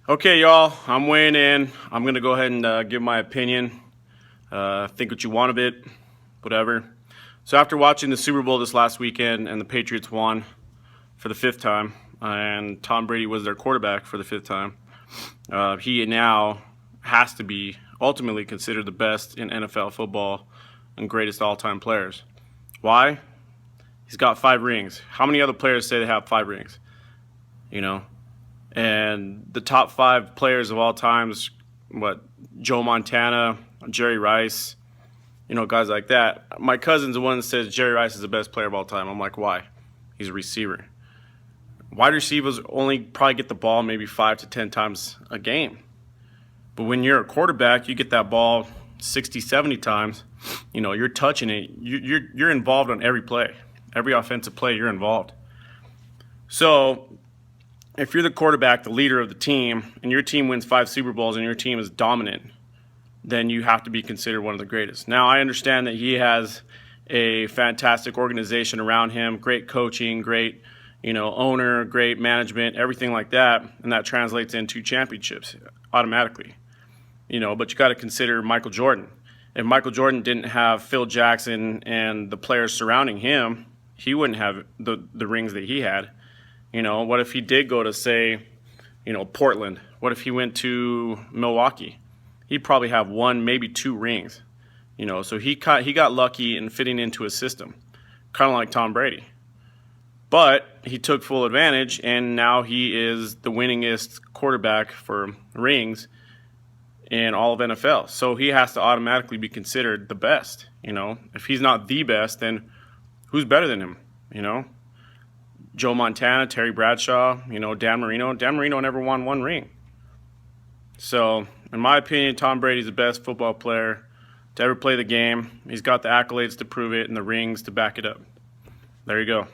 Okay, y'all, I'm weighing in. I'm going to go ahead and give my opinion. Think what you want of it, whatever. So after watching the Super Bowl this last weekend and the Patriots won for the fifth time, and Tom Brady was their quarterback for the fifth time, he now has to be ultimately considered the best in NFL football and greatest all-time players. Why? He's got 5 rings. How many other players say they have 5 rings? You know? And the top 5 players of all times, Joe Montana, Jerry Rice, guys like that. My cousin's the one that says Jerry Rice is the best player of all time. I'm like, why? He's a receiver. Wide receivers only probably get the ball maybe 5 to 10 times a game. But when you're a quarterback, you get that ball 60, 70 times. You're touching it. You're involved on every play. Every offensive play, you're involved. So if you're the quarterback, the leader of the team, and your team wins 5 Super Bowls and your team is dominant, then you have to be considered one of the greatest. Now, I understand that he has a fantastic organization around him, great coaching, great owner, great management, everything like that, and that translates into championships automatically. But you got to consider Michael Jordan. If Michael Jordan didn't have Phil Jackson and the players surrounding him, he wouldn't have the rings that he had. What if he did go to, say, Portland? What if he went to Milwaukee? He'd probably have 1, maybe 2 rings. So he got lucky in fitting into a system, kind of like Tom Brady. But he took full advantage, and now he is the winningest quarterback for rings in all of NFL. So he has to automatically be considered the best. If he's not the best, then who's better than him? Joe Montana, Terry Bradshaw, Dan Marino. Dan Marino never won 1 ring. So, in my opinion, Tom Brady's the best football player to ever play the game. He's got the accolades to prove it and the rings to back it up. There you go.